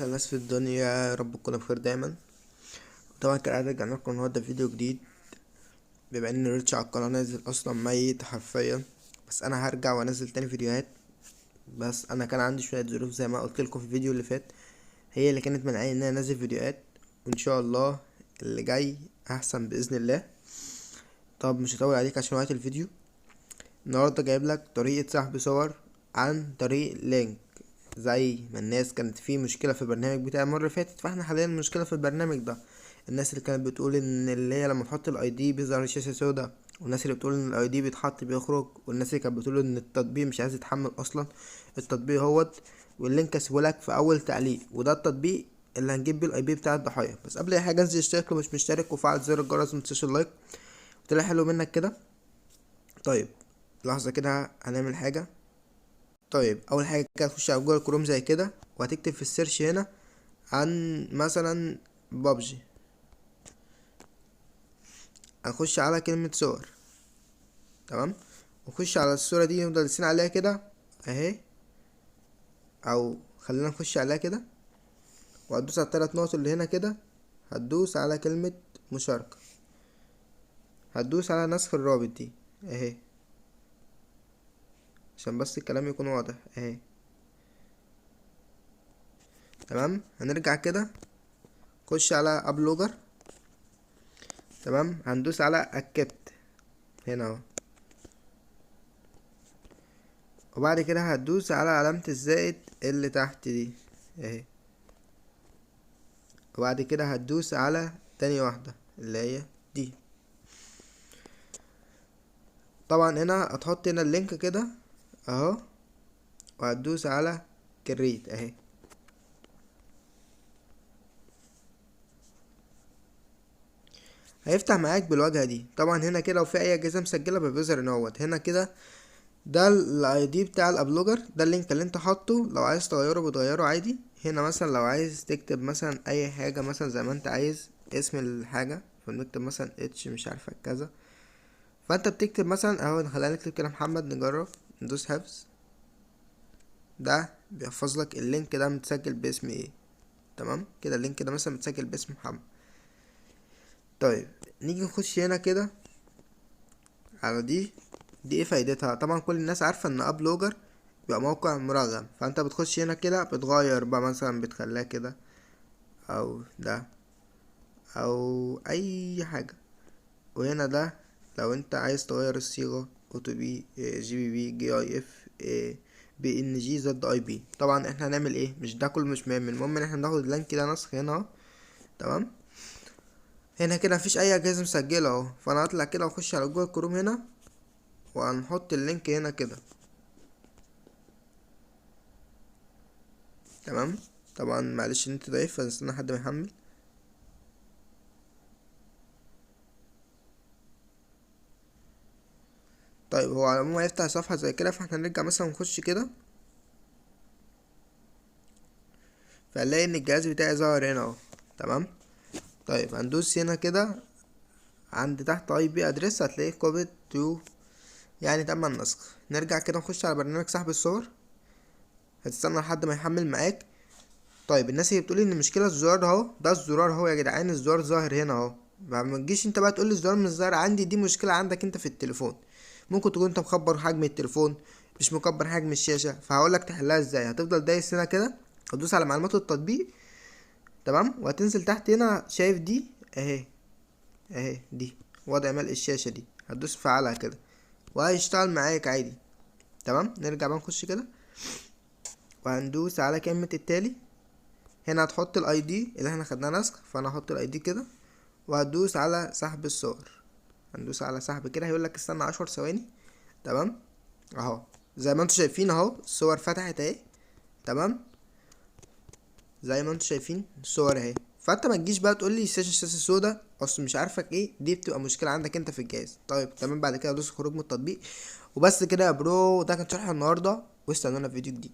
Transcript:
أحلى ناس في الدنيا، يا رب تكونوا بخير دايما. طبعا كالعادة رجعنا لكم النهاردة فيديو جديد. بما ان ريتش على القناة نازل اصلا ميت حرفيا، بس انا هرجع وانزل تاني فيديوهات. بس انا كان عندي شوية ظروف زي ما قلت لكم في الفيديو اللي فات، هي اللي كانت منعاني ان انا انزل فيديوهات. وان شاء الله اللي جاي احسن باذن الله. طب مش هطول عليك عشان وقت الفيديو. النهارده جايب لك طريقة سحب صور عن طريق لينك. زي ما الناس كانت في مشكلة في البرنامج بتاع المرة اللي فاتت، فاحنا حاليا المشكلة في البرنامج ده. الناس اللي كانت بتقول ان اللي هي لما تحط الاي دي بيظهر شاشة سودا، والناس اللي بتقول ان الاي دي بيتحط بيخرج، والناس اللي كانت بتقول ان التطبيق مش عايز يتحمل اصلا. التطبيق هوت، واللينك اسيبهولك في اول تعليق، وده التطبيق اللي هنجيب بيه الاي بي بتاع الضحايا. بس قبل اي حاجة انزل اشترك لو مش مشترك، وفعل زر الجرس ومتنساش اللايك. طلع حلو منك كده. طيب لحظة كده هنعمل حاجة. طيب اول حاجه كده تخش على جوجل كروم زي كده، وهتكتب في السيرش هنا عن مثلا بابجي. هنخش على كلمه صور، تمام. ونخش على الصوره دي نفضل نسين عليها كده اهي، او خلينا نخش عليها كده. وهتدوس على الثلاث نقط اللي هنا كده، هتدوس على كلمه مشاركه، هتدوس على نسخ الرابط دي اهي، عشان بس الكلام يكون واضح اهي. تمام، هنرجع كده خش على ابلوجر. تمام، هندوس على اكبت هنا اهو، وبعد كده هتدوس على علامة الزائد اللي تحت دي اهي، وبعد كده هتدوس على تاني واحدة اللي هي دي. طبعا هنا هتحط هنا اللينك كده اهو، وهتدوس على كريت اهي. هيفتح معاك بالواجهة دي. طبعا هنا كده لو في اي اجهزة مسجلة بيظهر ان هوت هنا كده ده الاي دي بتاع الابلوجر، ده اللينك اللي انت حاطه. لو عايز تغيره بتغيره عادي. هنا مثلا لو عايز تكتب مثلا اي حاجة مثلا زي ما انت عايز اسم الحاجة، فبنكتب مثلا اتش مش عارفة كذا. فانت بتكتب مثلا اهو، خلينا نكتب كده محمد، نجرب ندوس حفظ. ده بيحفظ لك اللينك ده متسجل باسم ايه. تمام كده اللينك ده مثلا متسجل باسم محمد. طيب نيجي نخش هنا كده على دي ايه فايدتها؟ طبعا كل الناس عارفة ان ابلوجر بيبقى موقع مرغم، فانت بتخش هنا كده بتغير بقى مثلا بتخليها كده او ده او اي حاجة. وهنا ده لو انت عايز تغير الصيغة اوتو بي جي بي بي جي اي اف بي ان جي زد اي بي. طبعا احنا هنعمل ايه؟ مش ده كله مش مهم، المهم ان احنا ناخد اللينك كده نسخ هنا اهو. تمام، هنا كده مفيش اي اجهزة مسجلة اهو، فانا هطلع كده واخش على جوجل كروم هنا، وهنحط اللينك هنا كده. تمام، طبعا معلش النت ضعيف فنستنى لحد ما يحمل. طيب هو على العموم هيفتح صفحة زي كده، فاحنا هنرجع مثلا نخش كده، فهنلاقي ان الجهاز بتاعي ظهر هنا اهو. تمام، طيب هندوس هنا كده عند تحت اي بي ادرس، هتلاقيه كوبي تو يعني تم النسخ. نرجع كده نخش على برنامج سحب الصور، هتستنى لحد ما يحمل معاك. طيب الناس اللي بتقولي ان المشكله الزرار ده اهو، ده الزرار اهو يا جدعان، الزرار ظاهر هنا اهو. ما تجيش انت بقى تقولي الزرار مش ظاهر عندي، دي مشكله عندك انت في التليفون. ممكن تكون انت مكبر حجم التليفون، مش مكبر حجم الشاشه. فهقولك تحلها ازاي. هتفضل دايس هنا كده، هتدوس على معلومات التطبيق. تمام، وهتنزل تحت هنا شايف دي اهي، اهي دي وضع ملء الشاشه دي، هتدوس فعلها كده وهيشتغل معاك عادي. تمام، نرجع بقى نخش كده، وهندوس على كلمة التالي. هنا هتحط الاي دي اللي احنا خدناه نسخ، فانا هحط الاي دي كده، وهتدوس على سحب الصور. هندوس على سحب كده، هيقولك استنى 10 ثواني. تمام، اهو زي ما انتوا شايفين اهو الصور فتحت اهي. تمام، زي ما انتوا شايفين الصور اهي. فانت ما تجيش بقى تقول لي الشاشه سودا اصل مش عارفك ايه، دي بتبقى مشكله عندك انت في الجهاز. طيب تمام، بعد كده دوس خروج من التطبيق. وبس كده يا برو، ده كان شرح النهارده، واستنونا في فيديو جديد.